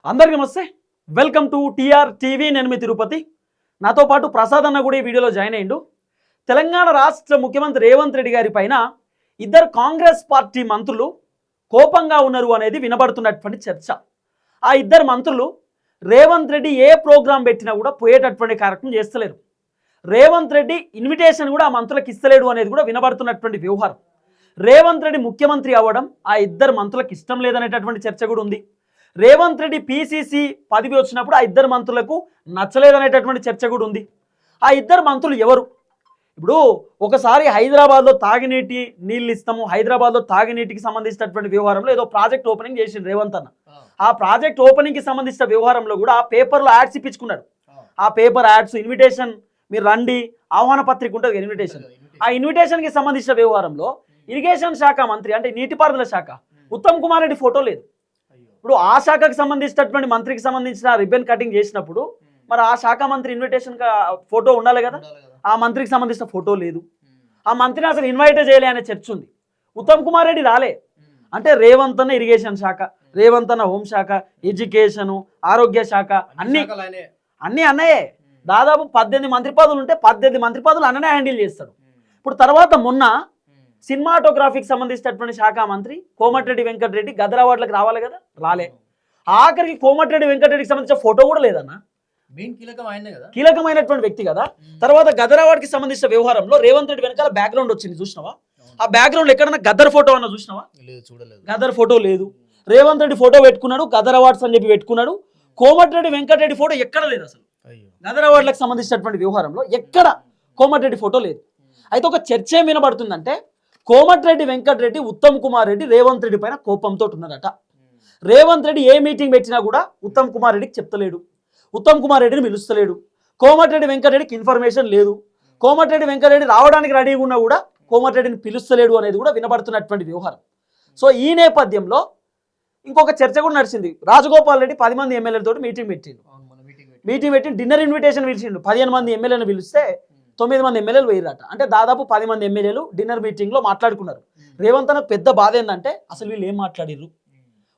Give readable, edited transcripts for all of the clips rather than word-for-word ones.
అందరికీ నమస్తే. Welcome to TR TV. నేను మీ తిరుపతి. నాతో పాటు ప్రసాద్ అన్న కూడా ఈ వీడియోలో జాయిన్ అయ్యిండు. తెలంగాణ రాష్ట్ర ముఖ్యమంత్రి రేవంత్ రెడ్డి గారి పైన ఇద్దరు కాంగ్రెస్ పార్టీ మంత్రులు కోపంగా ఉన్నారు అనేది వినబడుతున్నటువంటి చర్చ. ఆ ఇద్దరు మంత్రులు రేవంత్ రెడ్డి ఏ ప్రోగ్రాం పెట్టినా కూడా పోయేటటువంటి కార్యక్రమం చేస్తలేరు. రేవంత్ రెడ్డి ఇన్విటేషన్ కూడా ఆ మంత్రులకు ఇస్తలేడు అనేది కూడా వినబడుతున్నటువంటి వ్యవహారం. రేవంత్ రెడ్డి ముఖ్యమంత్రి అవ్వడం ఆ ఇద్దరు మంత్రులకు ఇష్టం లేదనేటటువంటి చర్చ కూడా ఉంది. రేవంత్ రెడ్డి పీసీసీ పదవి వచ్చినప్పుడు ఆ ఇద్దరు మంత్రులకు నచ్చలేదనేటటువంటి చర్చ కూడా ఉంది. ఆ ఇద్దరు మంత్రులు ఎవరు? ఇప్పుడు ఒకసారి హైదరాబాద్లో తాగునీటి నీళ్ళు ఇస్తాము, హైదరాబాద్లో తాగునీటికి సంబంధించినటువంటి వ్యవహారంలో ఏదో ప్రాజెక్ట్ ఓపెనింగ్ చేసిండు రేవంత్ అన్న. ఆ ప్రాజెక్ట్ ఓపెనింగ్కి సంబంధించిన వ్యవహారంలో కూడా ఆ పేపర్లో యాడ్స్ ఇప్పించుకున్నాడు. ఆ పేపర్ యాడ్స్, ఇన్విటేషన్, మీరు రండి, ఆహ్వాన పత్రిక ఉంటుంది ఇన్విటేషన్. ఆ ఇన్విటేషన్కి సంబంధించిన వ్యవహారంలో ఇరిగేషన్ శాఖ మంత్రి అంటే నీటిపారుదల శాఖ ఉత్తమ్ కుమార్ రెడ్డి ఫోటో లేదు. ఇప్పుడు ఆ శాఖకు సంబంధించినటువంటి మంత్రికి సంబంధించిన రిబ్బన్ కటింగ్ చేసినప్పుడు మరి ఆ శాఖ మంత్రి ఇన్విటేషన్ ఫోటో ఉండాలి కదా. ఆ మంత్రికి సంబంధించిన ఫోటో లేదు. ఆ మంత్రిని అసలు ఇన్వైట్ చేయలే అనే చర్చ ఉంది. ఉత్తమ్ కుమార్ రెడ్డి రాలే అంటే రేవంత్ అన్న ఇరిగేషన్ శాఖ, రేవంత్ అన్న హోంశాఖ, ఎడ్యుకేషను, ఆరోగ్య శాఖ అన్నీ అన్నయే. దాదాపు 18 మంత్రి పదవులు ఉంటే 18 మంత్రి పదవులు అన్ననే హ్యాండిల్ చేస్తాడు. ఇప్పుడు తర్వాత మొన్న సినిమాటోగ్రఫీకి సంబంధించినటువంటి శాఖ మంత్రి కోమటిరెడ్డి వెంకటరెడ్డి గదర్ అవార్డులకు రావాలి కదా, రాలే. ఆఖరికి కోమటిరెడ్డి వెంకటరెడ్డికి సంబంధించిన ఫోటో కూడా లేదన్న. కీలకమైనటువంటి వ్యక్తి కదా. తర్వాత గదర్ అవార్డుకి సంబంధించిన వ్యవహారంలో రేవంత్ రెడ్డి వెనకాల బ్యాక్గ్రౌండ్ వచ్చింది, చూసినావా? ఆ బ్యాక్గ్రౌండ్ ఎక్కడన్నా గదర్ ఫోటో అన్న చూసినావా? గదర్ ఫోటో లేదు. రేవంత్ రెడ్డి ఫోటో పెట్టుకున్నాడు, గదర్ అవార్డ్స్ అని చెప్పి పెట్టుకున్నాడు. కోమటిరెడ్డి వెంకటరెడ్డి ఫోటో ఎక్కడ లేదు. అసలు గదర్ అవార్డులకు సంబంధించినటువంటి వ్యవహారంలో ఎక్కడ కోమటిరెడ్డి ఫోటో లేదు. అయితే ఒక చర్చ ఏం వినబడుతుందంటే కోమటిరెడ్డి వెంకటరెడ్డి ఉత్తమ్ కుమార్ రెడ్డి రేవంత్ రెడ్డి పైన కోపంతో ఉన్నారట. రేవంత్ రెడ్డి ఏ మీటింగ్ పెట్టినా కూడా ఉత్తమ్ కుమార్ రెడ్డికి చెప్తలేడు, ఉత్తమ్ కుమార్ రెడ్డిని పిలుస్తలేడు. కోమటిరెడ్డి వెంకటరెడ్డికి ఇన్ఫర్మేషన్ లేదు. కోమటిరెడ్డి వెంకటరెడ్డి రావడానికి రెడీగా ఉన్నా కూడా కోమటిరెడ్డిని పిలుస్తలేడు అనేది కూడా వినబడుతున్నటువంటి వ్యవహారం. సో ఈ నేపథ్యంలో ఇంకొక చర్చ కూడా నడిచింది. రాజగోపాల్ రెడ్డి 10 మంది ఎమ్మెల్యేలతో మీటింగ్ పెట్టి డిన్నర్ ఇన్విటేషన్ పిలిచిండు. 15 మంది ఎమ్మెల్యేలను పిలిస్తే 9 మంది ఎమ్మెల్యేలు వేయరట. అంటే దాదాపు 10 మంది ఎమ్మెల్యేలు డిన్నర్ మీటింగ్లో మాట్లాడుకున్నారు. రేవంత్ అన్నకు పెద్ద బాధ ఏంటంటే అసలు వీళ్ళు ఏం మాట్లాడిర్రు.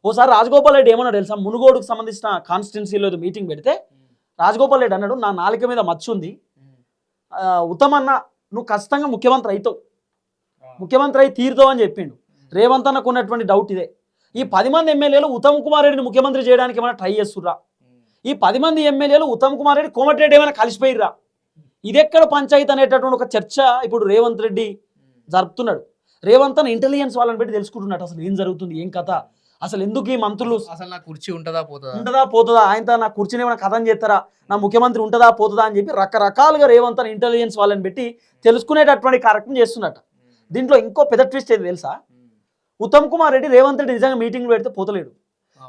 ఓసారి రాజగోపాల్ రెడ్డి ఏమన్నా తెలుసా, మునుగోడుకు సంబంధించిన కాన్స్టిట్యున్సీలో మీటింగ్ పెడితే రాజగోపాల్ రెడ్డి అన్నాడు, నా నాలుక మీద మచ్చ ఉంది, ఉత్తమ్ అన్న నువ్వు ఖచ్చితంగా ముఖ్యమంత్రి అవుతావు, ముఖ్యమంత్రి అయి తీరుతావు అని చెప్పిండు. రేవంత్ అన్నకు ఉన్నటువంటి డౌట్ ఇదే. ఈ 10 మంది ఎమ్మెల్యేలు ఉత్తమ్ కుమార్ రెడ్డిని ముఖ్యమంత్రి చేయడానికి ఏమైనా ట్రై చేస్తుర్రా? ఈ 10 మంది ఎమ్మెల్యేలు ఉత్తమ్ కుమార్ రెడ్డి కోమటిరెడ్డి ఏమైనా కలిసిపోయిర్రా? ఇదెక్కడ పంచాయతీ అనేటటువంటి ఒక చర్చ ఇప్పుడు రేవంత్ రెడ్డి జరుపుతున్నాడు. రేవంత్ అన్న ఇంటెలిజెన్స్ వాళ్ళని పెట్టి తెలుసుకుంటున్నాడు అసలు ఏం జరుగుతుంది, ఏం కథ, అసలు ఎందుకు ఈ మంత్రులు, అసలు నా కుర్చీ ఉంటుందా పోతుందా, ఆయనతో నా కుర్చీని ఏమైనా కథం చేస్తారా, నా ముఖ్యమంత్రి ఉంటుందా పోతుందా అని చెప్పి రకరకాలుగా రేవంత్ అన్న ఇంటెలిజెన్స్ వాళ్ళని పెట్టి తెలుసుకునేటటువంటి కార్యక్రమం చేస్తున్నట్ట. దీంట్లో ఇంకో పెద్ద ట్విస్ట్ ఏది తెలుసా? ఉత్తమ్ కుమార్ రెడ్డి రేవంత్ రెడ్డి నిజంగా మీటింగ్ పెడితే పోతలేడు.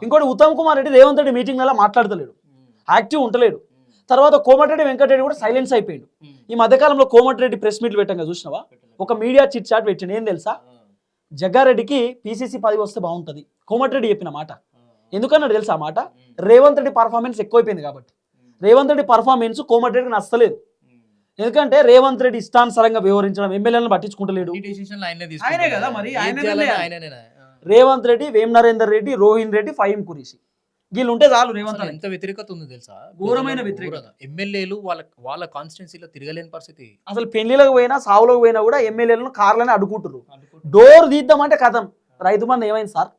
ఇంకోటి ఉత్తమ్ కుమార్ రెడ్డి రేవంత్ రెడ్డి మీటింగ్లలో మాట్లాడతలేడు, యాక్టివ్ ఉంటలేడు. తర్వాత కోమటిరెడ్డి వెంకటరెడ్డి కూడా సైలెన్స్ అయిపోయాడు. ఈ మధ్యకాలంలో కోమటిరెడ్డి ప్రెస్ మీట్లు పెట్టంగా చూసినావా, ఒక మీడియా చిట్ చాట్ పెట్టిండు. ఏం తెలుసా, జగ్గారెడ్డికి పీసీసీ పదవి వస్తే బాగుంటుంది కోమటిరెడ్డి చెప్పిన మాట. ఎందుకన్నాడు తెలుసా మాట? రేవంత్ రెడ్డి పర్ఫార్మెన్స్ ఎక్కువైపోయింది కాబట్టి. రేవంత్ రెడ్డి పర్ఫార్మెన్స్ కోమటిరెడ్డికి నచ్చలేదు. ఎందుకంటే రేవంత్ రెడ్డి ఇష్టానుసారంగా వ్యవహరించడం, ఎమ్మెల్యేలను పట్టించుకుంటలేడు. రేవంత్ రెడ్డి, వేం నరేందర్ రెడ్డి, రోహిన్ రెడ్డి, ఫహీం ఖురేషి వీళ్ళు ఉంటే చాలు. రేవంత్ ఎంత వ్యతిరేకత ఉంది తెలుసా, ఘోరమైన వ్యతిరేకత. ఎమ్మెల్యేలు వాళ్ళ కాన్స్టిట్యున్సీలో తిరగలేని పరిస్థితి. అసలు పెళ్లిలకు పోయినా సావులకు పోయినా కూడా ఎమ్మెల్యేలను కార్లని అడుగుంటారు. డోర్ తీద్దామంటే కథం. రైతు బంధు ఏమైంది సార్,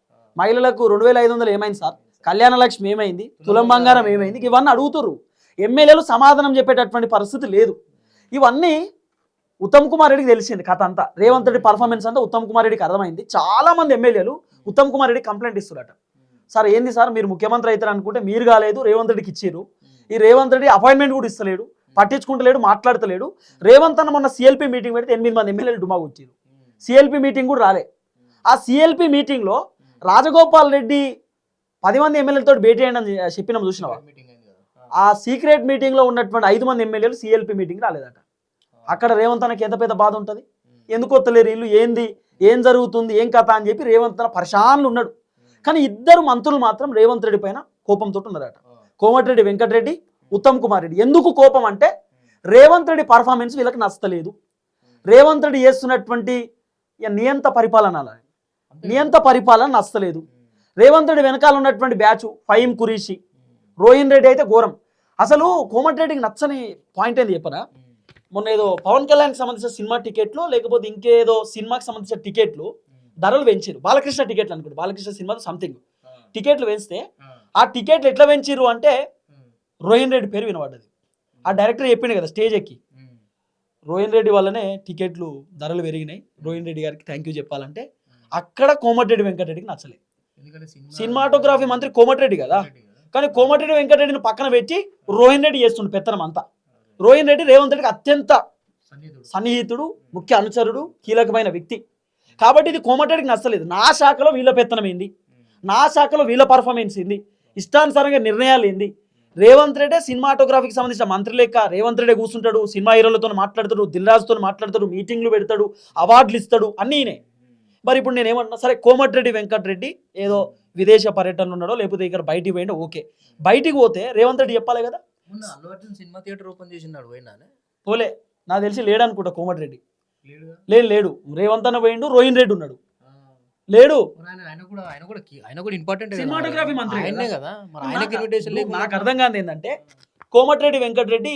మహిళలకు 2500 ఏమైంది సార్, కళ్యాణ లక్ష్మి ఏమైంది, తులం బంగారం ఏమైంది, ఇవన్నీ అడుగుతారు. ఎమ్మెల్యేలు సమాధానం చెప్పేటటువంటి పరిస్థితి లేదు. ఇవన్నీ ఉత్తమ్ కుమార్ రెడ్డికి తెలిసింది కథ అంతా. రేవంత్ రెడ్డి పర్ఫార్మెన్స్ అంతా ఉత్తమ్ కుమార్ రెడ్డికి అర్థమైంది. చాలా మంది ఎమ్మెల్యేలు ఉత్తమ్ కుమార్ రెడ్డి కంప్లైంట్ ఇస్తున్నారట. సార్ ఏంది సార్, మీరు ముఖ్యమంత్రి అవుతారు అనుకుంటే మీరు కాలేదు, రేవంత్ రెడ్డికి ఇచ్చారు. ఈ రేవంత్ రెడ్డి అపాయింట్మెంట్ కూడా ఇస్తలేడు, పట్టించుకుంటలేడు, మాట్లాడతలేడు. రేవంత్ అన్న మొన్న సిఎల్పి మీటింగ్ పెడితే 8 మంది ఎమ్మెల్యేలు డుమాగా వచ్చారు. సిఎల్పి మీటింగ్ కూడా రాలే. ఆ సిఎల్పి మీటింగ్లో రాజగోపాల్ రెడ్డి 10 మంది ఎమ్మెల్యేలతో భేటీ అయ్యండి అని చెప్పినాం, చూసినావా? ఆ సీక్రెట్ మీటింగ్లో ఉన్నటువంటి 5 మంది ఎమ్మెల్యేలు సిఎల్పి మీటింగ్ రాలేదట. అక్కడ రేవంత్ అన్నకి ఎంత పెద్ద బాధ ఉంటుంది. ఎందుకు వస్తలేరు వీళ్ళు, ఏంది, ఏం జరుగుతుంది, ఏం కథ అని చెప్పి రేవంత్ అన్న పరిశాన్లు ఉన్నాడు. కానీ ఇద్దరు మంత్రులు మాత్రం రేవంత్ రెడ్డి పైన కోపంతో ఉన్నారట. కోమటిరెడ్డి వెంకటరెడ్డి, ఉత్తమ్ కుమార్ రెడ్డి. ఎందుకు కోపం అంటే రేవంత్ రెడ్డి పర్ఫార్మెన్స్ వీళ్ళకి నచ్చలేదు. రేవంత్ రెడ్డి చేస్తున్నటువంటి నియంత పరిపాలన నచ్చలేదు. రేవంత్ రెడ్డి వెనకాల ఉన్నటువంటి బ్యాచ్ ఫహీం కురీషి, రోహిన్ రెడ్డి అయితే ఘోరం. అసలు కోమటిరెడ్డికి నచ్చని పాయింట్ ఏంది చెప్పరా, మొన్న ఏదో పవన్ కళ్యాణ్కి సంబంధించిన సినిమా టికెట్లు లేకపోతే ఇంకేదో సినిమాకి సంబంధించిన టికెట్లు ధరలు పెంచారు. బాలకృష్ణ టికెట్లు అనుకోండి, బాలకృష్ణ సినిమా సంథింగ్ టికెట్లు పెంచితే ఆ టికెట్లు ఎట్లా పెంచిర్రు అంటే రోహిన్ రెడ్డి పేరు వినబడ్డది. ఆ డైరెక్టర్ చెప్పిండు కదా స్టేజ్ ఎక్కి, రోహిన్ రెడ్డి వల్లనే టికెట్లు ధరలు పెరిగినాయి, రోహిన్ రెడ్డి గారికి థ్యాంక్ యూ చెప్పాలంటే అక్కడ కోమటిరెడ్డి వెంకటరెడ్డికి నచ్చలేదు. సినిమాటోగ్రఫీ మంత్రి కోమటిరెడ్డి కదా, కానీ కోమటిరెడ్డి వెంకటరెడ్డిని పక్కన పెట్టి రోహిన్ రెడ్డి చేస్తుండు పెత్తనం అంతా. రోహిన్ రెడ్డి రేవంత్ రెడ్డికి అత్యంత సన్నిహితుడు, ముఖ్య అనుచరుడు, కీలకమైన వ్యక్తి. కాబట్టి ఇది కోమటిరెడ్డికి నచ్చలేదు. నా శాఖలో వీళ్ళ పెత్తనం ఏంది, నా శాఖలో వీళ్ళ పర్ఫార్మెన్స్ ఏంది, ఇష్టానుసారంగా నిర్ణయాలు ఏంది. రేవంత్ రెడ్డి సినిమాటోగ్రఫీకి సంబంధించిన మంత్రి లెక్క రేవంత్ రెడ్డి కూర్చుంటాడు, సినిమా హీరోలతో మాట్లాడతాడు, దిల్ రాజుతో మాట్లాడతాడు, మీటింగ్లు పెడతాడు, అవార్డులు ఇస్తాడు, అన్నీనే. మరి ఇప్పుడు నేను ఏమంటున్నా, సరే కోమటిరెడ్డి వెంకటరెడ్డి ఏదో విదేశ పర్యటనలు ఉన్నాడో లేకపోతే ఇక్కడ బయటికి పోయిండో ఓకే, బయటికి పోతే రేవంత్ రెడ్డి చెప్పాలి కదా. సినిమా థియేటర్ ఓపెన్ చేసినాడు పోలే, నాకు తెలిసి లేడనుకుంటా కోమటిరెడ్డి. లేడు, రేవంత్ అన్న పోయిండు, రోహిన్ రెడ్డి ఉన్నాడు, లేడు. సినిమాటోగ్రఫీ మంత్రి నాకు అర్థం కాదు ఏంటంటే కోమటిరెడ్డి వెంకటరెడ్డి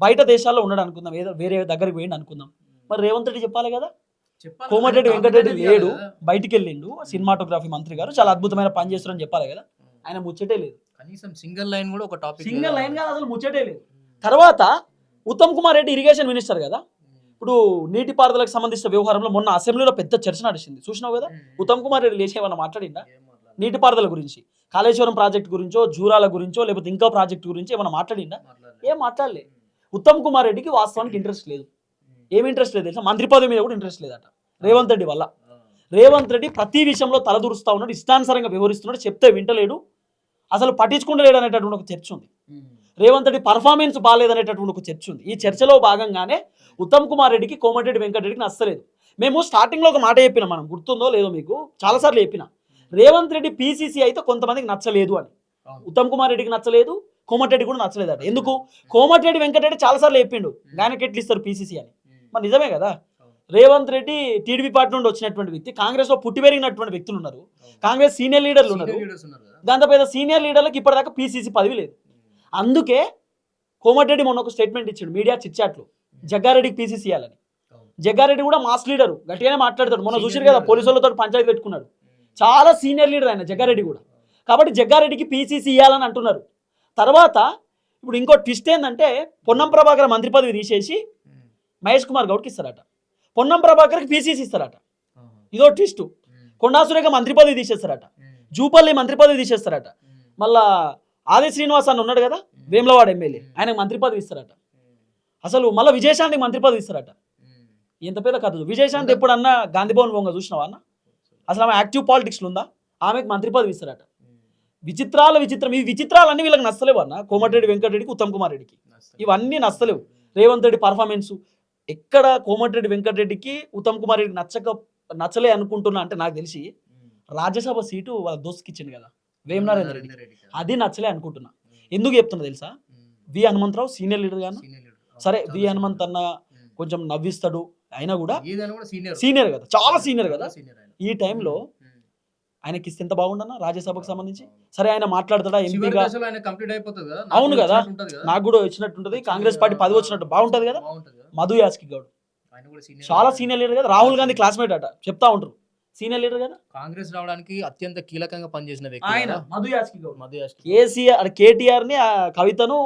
బయట దేశాల్లో ఉన్నాడు అనుకుందాం, ఏదో వేరే దగ్గరికి పోయిండు అనుకుందాం, మరి రేవంత్ రెడ్డి చెప్పాలి కదా. కోమటిరెడ్డి వెంకటరెడ్డి లేడు, బయటికి వెళ్ళిండు, సినిమాటోగ్రఫీ మంత్రి గారు చాలా అద్భుతమైన పని చేస్తారని చెప్పాలి కదా. ఆయన ముచ్చటే లేదు, కనీసం సింగిల్ లైన్ కూడా ఒక టాపిక్, సింగిల్ లైన్ కాదు అసలు ముచ్చటే లేదు. తర్వాత ఉత్తమ్ కుమార్ రెడ్డి ఇరిగేషన్ మినిస్టర్ కదా, ఇప్పుడు నీటిపారుదలకు సంబంధించిన వ్యవహారంలో మొన్న అసెంబ్లీలో పెద్ద చర్చ నడిచింది, చూసినావు కదా. ఉత్తమ్ కుమార్ రెడ్డి లేచి ఏమన్నా మాట్లాడిందా నీటిపారుదల గురించి, కాళేశ్వరం ప్రాజెక్ట్ గురించో, జూరాల గురించో, లేకపోతే ఇంకా ప్రాజెక్ట్ గురించి ఏమన్నా మాట్లాడిందా? ఏం మాట్లాడలే. ఉత్తమ్ కుమార్ రెడ్డికి వాస్తవానికి ఇంట్రెస్ట్ లేదు. ఏమి ఇంట్రెస్ట్ లేదు తెలుసా, మంత్రి పదవి మీద కూడా ఇంట్రెస్ట్ లేదట రేవంత్ రెడ్డి వల్ల. రేవంత్ రెడ్డి ప్రతి విషయంలో తలదూరుస్తా ఉన్నాడు, ఇష్టానుసారంగా వ్యవహరిస్తున్నాడు, చెప్తే వింటలేడు, అసలు పట్టించుకుంటలేడు అనేటటువంటి ఒక చర్చ ఉంది. రేవంత్ రెడ్డి పర్ఫార్మెన్స్ బాగాలేదనేటటువంటి ఒక చర్చ ఉంది. ఈ చర్చలో భాగంగానే ఉత్తమ్ కుమార్ రెడ్డికి కోమటిరెడ్డి వెంకటరెడ్డికి నచ్చలేదు. మేము స్టార్టింగ్లో ఒక మాట చెప్పినా, మనం గుర్తుందో లేదో మీకు, చాలాసార్లు చెప్పినా, రేవంత్ రెడ్డి పీసీసీ అయితే కొంతమందికి నచ్చలేదు అని. ఉత్తమ్ కుమార్ రెడ్డికి నచ్చలేదు, కోమటిరెడ్డి కూడా నచ్చలేదు అట. ఎందుకు? కోమటిరెడ్డి వెంకటరెడ్డి చాలాసార్లు చెప్పిండు ఆయనకి ఎట్లు ఇస్తారు పీసీసీ అని. మరి నిజమే కదా. రేవంత్ రెడ్డి టీడీపీ పార్టీ నుండి వచ్చినటువంటి వ్యక్తి, కాంగ్రెస్ లో పుట్టి పెరిగినటువంటి వ్యక్తులు ఉన్నారు, కాంగ్రెస్ సీనియర్ లీడర్లు ఉన్నారు, దాంతో పెద్ద సీనియర్ లీడర్లకు ఇప్పటిదాకా పీసీసీ పదవి లేదు. అందుకే కోమటిరెడ్డి మొన్న ఒక స్టేట్మెంట్ ఇచ్చాడు మీడియా చిట్చాట్లు, జగ్గారెడ్డికి పీసీసీ ఇవ్వాలని. జగ్గారెడ్డి కూడా మాస్ లీడరు, గట్టిగానే మాట్లాడతాడు. మొన్న చూసారు కదా పోలీసులతో పంచాయతీ పెట్టుకున్నాడు, చాలా సీనియర్ లీడర్ ఆయన జగ్గారెడ్డి కూడా. కాబట్టి జగ్గారెడ్డికి పీసీసీ ఇవ్వాలని అంటున్నారు. తర్వాత ఇప్పుడు ఇంకో ట్విస్ట్ ఏంటంటే, పొన్నం ప్రభాకర్ మంత్రి పదవి తీసేసి మహేష్ కుమార్ గౌడ్కి ఇస్తారట, పొన్నం ప్రభాకర్కి పీసీసీ ఇస్తారట. ఇదో ట్విస్ట్. కొండా సురేఖ మంత్రి పదవి తీసేస్తారట, జూపల్లి మంత్రి పదవి తీసేస్తారట, మళ్ళా ఆది శ్రీనివాస్ అని ఉన్నాడు కదా వేములవాడ ఎమ్మెల్యే, ఆయనకు మంత్రి పదవి ఇస్తారట. అసలు మళ్ళీ విజయశాంతికి మంత్రి పదవి ఇస్తారట. ఎంత పేద కథ. విజయశాంతి ఎప్పుడన్నా గాంధీభవన్ పోంగా చూసినావా అన్న? అసలు ఆమె యాక్టివ్ పాలిటిక్స్లో ఉందా? ఆమెకు మంత్రి పదవి ఇస్తారట. విచిత్రం. ఈ విచిత్రాలన్నీ వీళ్ళకి నచ్చలేవు అన్న, కోమటిరెడ్డి వెంకటరెడ్డికి, ఉత్తమ్ కుమార్ రెడ్డికి ఇవన్నీ నచ్చలేవు. రేవంత్ రెడ్డి పర్ఫార్మెన్స్ ఎక్కడ కోమటిరెడ్డి వెంకటరెడ్డికి, ఉత్తమ్ కుమార్ రెడ్డికి నచ్చలే అనుకుంటున్నా అంటే, నాకు తెలిసి రాజ్యసభ సీటు వాళ్ళ దోస్తుకి ఇచ్చింది కదా వేమనారాయణ రెడ్డి, అది నచ్చలే అనుకుంటున్నా. ఎందుకు చెప్తున్నా తెలుసా? వి హనుమంతరావు సీనియర్ లీడర్ గాను, సరే వి హనుమంత్ అన్న కొంచెం నవ్విస్తాడు, అయినా కూడా సీనియర్ కదా, చాలా సీనియర్ కదా. ఈ టైంలో ఆయనకి ఇస్తే ఎంత బాగుండన్నా రాజ్యసభకు సంబంధించి. సరే ఆయన మాట్లాడతాడా ఎంపీగా? అవును కదా, నాకు కూడా వచ్చినట్టుంటది, కాంగ్రెస్ పార్టీ పదవి వచ్చినట్టు బాగుంటది కదా. మధు యాస్కి గౌడ్ చాలా సీనియర్ లీడర్ కదా, రాహుల్ గాంధీ క్లాస్మేట్ అట, చెప్తా ఉంటారు, సీనియర్ లీడర్ కదా. కాంగ్రెస్ రావడానికి అత్యంత కీలకంగా పనిచేసిన వ్యక్తి ఆయన మధు యాస్కి గౌడ్. కేటీఆర్ ని కవితను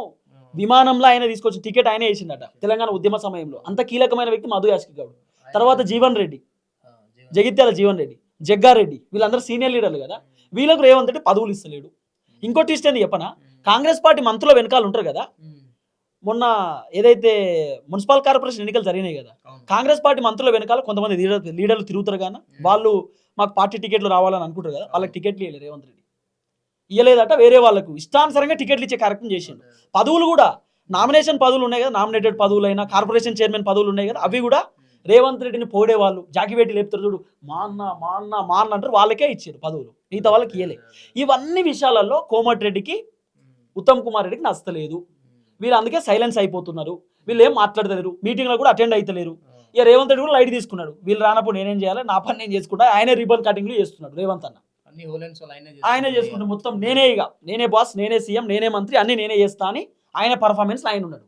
విమానంలో ఆయన తీసుకొచ్చిన టికెట్ ఆయనే వేసిందట తెలంగాణ ఉద్యమ సమయంలో. అంత కీలకమైన వ్యక్తి మధు యాస్కి గౌడ్. తర్వాత జీవన్ రెడ్డి, జగిత్యాల జీవన్ రెడ్డి, జగ్గారెడ్డి, వీళ్ళందరూ సీనియర్ లీడర్లు కదా. వీళ్ళకు రేవంత్ రెడ్డి పదవులు ఇస్తలేడు. ఇంకో ట్విస్ట్ ఏంది చెప్పనా, కాంగ్రెస్ పార్టీ మంత్రుల వెనకాల ఉంటారు కదా, మొన్న ఏదైతే మున్సిపల్ కార్పొరేషన్ ఎన్నికలు జరిగినాయి కదా, కాంగ్రెస్ పార్టీ మంత్రుల వెనకాల కొంతమంది లీడర్లు తిరుగుతారు కానీ వాళ్ళు మాకు పార్టీ టికెట్లు రావాలని అనుకుంటారు కదా, వాళ్ళకి టికెట్లు ఇవ్వలేదు రేవంత్ రెడ్డి, ఇవ్వలేదట. వేరే వాళ్ళకు ఇష్టానుసారంగా టికెట్లు ఇచ్చే కార్యక్రమం చేసిండు. పదవులు కూడా నామినేషన్ పదవులు ఉన్నాయి కదా, నామినేటెడ్ పదవులైనా కార్పొరేషన్ చైర్మన్ పదవులు ఉన్నాయి కదా, అవి కూడా రేవంత్ రెడ్డిని పోడేవాళ్ళు జాకివేటి లేపుతారు చూడు, మా అన్న అంటారు, వాళ్ళకే ఇచ్చారు పదవులు, మిగతా వాళ్ళకి ఇవ్వలే. ఇవన్నీ విషయాలలో కోమటిరెడ్డికి, ఉత్తమ్ కుమార్ రెడ్డికి నచ్చలేదు. వీళ్ళు అందుకే సైలెన్స్ అయిపోతున్నారు, వీళ్ళు ఏం మాట్లాడతలేరు, మీటింగ్లో కూడా అటెండ్ అవుతలేరు. ఇక రేవంత్ రెడ్డి కూడా లైట్ తీసుకున్నాడు, వీళ్ళు రానప్పుడు నేనేం చేయాలి, నా పని నేను చేసుకుంటా, ఆయనే రిబన్ కటింగ్లు చేస్తున్నాడు రేవంత్ అన్న. అన్ని హోలెన్స్ ఆయనే చేసుకుంటే మొత్తం నేనే బాస్, నేనే సీఎం, నేనే మంత్రి, అన్ని నేనే చేస్తా అని ఆయన పర్ఫార్మెన్స్ ఆయన ఉన్నాడు.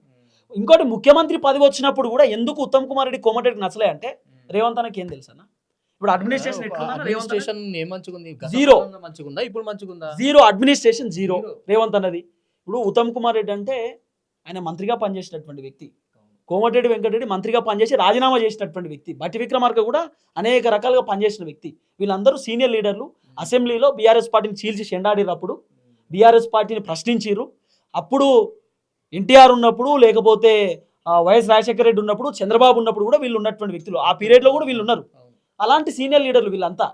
ఇంకోటి ముఖ్యమంత్రి పదవి వచ్చినప్పుడు కూడా ఎందుకు ఉత్తమ్ కుమార్ రెడ్డి కోమటిరెడ్డి నచ్చలే అంటే రేవంత్ అన్నకి ఏం తెలుసు అన్న, ఇప్పుడు అడ్మినిస్ట్రేషన్ అడ్మినిస్ట్రేషన్ ఏం మంచిగుంది, జీరో మంచిగుందా, ఇప్పుడు మంచిగుందా, జీరో అడ్మినిస్ట్రేషన్ జీరో రేవంత్ అన్నది. ఇప్పుడు ఉత్తమ్ కుమార్ రెడ్డి అంటే ఆయన మంత్రిగా పనిచేసినటువంటి వ్యక్తి, కోమటిరెడ్డి వెంకటరెడ్డి మంత్రిగా పనిచేసి రాజీనామా చేసినటువంటి వ్యక్తి, బట్టి విక్రమార్క కూడా అనేక రకాలుగా పనిచేసిన వ్యక్తి. వీళ్ళందరూ సీనియర్ లీడర్లు. అసెంబ్లీలో బీఆర్ఎస్ పార్టీని చీల్చి చెండాడినప్పుడు బీఆర్ఎస్ పార్టీని ప్రశ్నించారు. అప్పుడు ఎన్టీఆర్ ఉన్నప్పుడు, లేకపోతే వైఎస్ రాజశేఖర రెడ్డి ఉన్నప్పుడు, చంద్రబాబు ఉన్నప్పుడు కూడా వీళ్ళు ఉన్నటువంటి వ్యక్తులు. ఆ పీరియడ్లో కూడా వీళ్ళు ఉన్నారు. అలాంటి సీనియర్ లీడర్లు వీళ్ళంతా.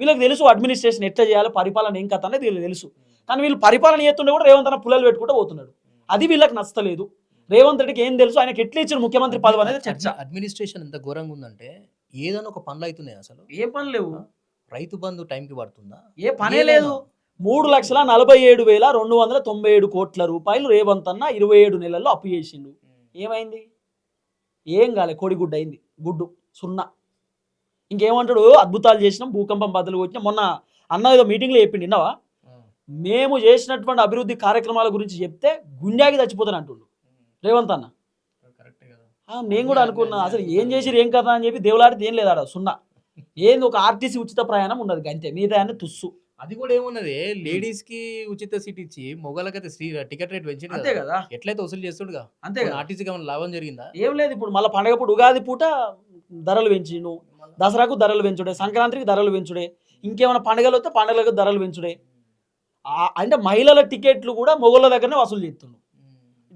వీళ్ళకి తెలుసు అడ్మినిస్ట్రేషన్ ఎట్లా చేయాలి, పరిపాలన ఏం కథ అనేది వీళ్ళకి తెలుసు. కానీ వీళ్ళు పరిపాలన చేస్తుండే కూడా రేవంత్ అన్న పుల్లలు పెట్టుకుంటూ పోతున్నాడు. అది వీళ్ళకి నచ్చలేదు. రేవంత్ రెడ్డికి ఏం తెలుసు, ఆయనకి ఎట్లా ఇచ్చిన ముఖ్యమంత్రి పదవి అనేది చర్చ. అడ్మినిస్ట్రేషన్ ఎంత ఘోరంగా ఉందంటే ఏదైనా ఒక పనులు అవుతున్నాయి, అసలు ఏ పని లేవు. రైతు బంధు టైంకి పడుతుందా, ఏ పనే లేదు. 3,47,297 కోట్ల రూపాయలు రేవంత్ అన్న 27 నెలల్లో అప్పు చేసిండు. ఏమైంది? ఏం కాలే, కోడిగుడ్డు అయింది, గుడ్డు సున్నా. ఇంకేమంటాడు, అద్భుతాలు చేసినాం, భూకంపం బదులు వచ్చినాం. మొన్న అన్న ఏదో మీటింగ్లో చెప్పిండి, విన్నావా? మేము చేసినటువంటి అభివృద్ధి కార్యక్రమాల గురించి చెప్తే గుండెకి చచ్చిపోతాను అంటుండు రేవంత్ అన్న. నేను కూడా అనుకున్నా అసలు ఏం చేసిరు ఏం కదా అని చెప్పి, దేవులాడితే ఏం లేదా సున్నా. ఏంది ఒక ఆర్టీసీ ఉచిత ప్రయాణం ఉన్నది అంతే, మీద అన్ని తుస్సు. అది కూడా ఏమున్నది, లేడీస్ కి ఉచిత సీట్ ఇచ్చి మొగలకైతే టికెట్ రేట్ పెంచింది అంతే కదా, ఎట్లయితే వసూలు చేస్తుండగా అంతే కదా. ఆర్టీసీకి ఏమైనా లాభం జరిగిందా? ఏం లేదు. ఇప్పుడు మళ్ళీ పండగ పూట, ఉగాది పూట ధరలు పెంచిండు, దసరాకు ధరలు పెంచుడే, సంక్రాంతికి ధరలు పెంచుడే, ఇంకేమైనా పండుగలు వస్తే పండుగలకు ధరలు పెంచుడే. అంటే మహిళల టికెట్లు కూడా మొగోళ్ళ దగ్గరనే వసూలు చేస్తుండు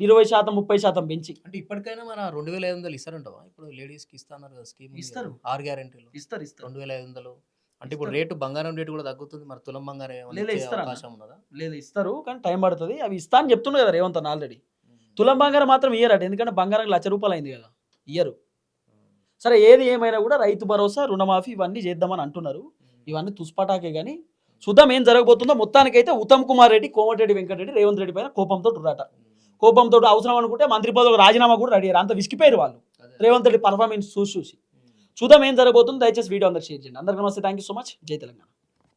20%, 30% పెంచి. అంటే ఇప్పటికైనా మన 2,500 ఇస్తారంటావా? ఇప్పుడు లేడీస్ కి ఇస్తున్నారు కదా స్కీమ్, ఇస్తారు, 6 గ్యారెంటీలు ఇస్తారు. 2,500 అంటే ఇప్పుడు రేటు, బంగారం రేటు కూడా తగ్గుతుంది. మరి తులం బంగారం అవకాశం ఉన్నదా? లేదు, ఇస్తారు, కానీ టైం పడుతుంది. అవి ఇస్తా అని చెప్తున్నారు కదా రేవంత్ అన్న ఆల్రెడీ. తులం బంగారం మాత్రం ఇయ్యరట, ఎందుకంటే బంగారం ₹1,00,000 అయింది కదా, ఇయ్యరు. సరే, ఏది ఏమైనా కూడా రైతు భరోసా, రుణమాఫీ ఇవన్నీ చేద్దామని అంటున్నారు. ఇవన్నీ తుస్పాటాకే కానీ చూద్దాం ఏం జరగబోతుందో. మొత్తానికైతే ఉత్తమ్ కుమార్ రెడ్డి, కోమటిరెడ్డి వెంకటరెడ్డి రేవంత్ రెడ్డి పైన కోపంతో ఉర్రాట. కోపంతో అవసరం అనుకుంటే మంత్రి పదవి రాజీనామా కూడా రెడీ అయ్యారు. అంత విసిగిపోయారు వాళ్ళు రేవంత్ రెడ్డి పర్ఫార్మెన్స్ చూసి. చూద్దాం ఏం జరగబోతుందో. దయచేసి వీడియో అందరికి షేర్ చేయండి. అందరికీ నమస్తే, థ్యాంక్ యూ సో మచ్. జై తెలంగాణ.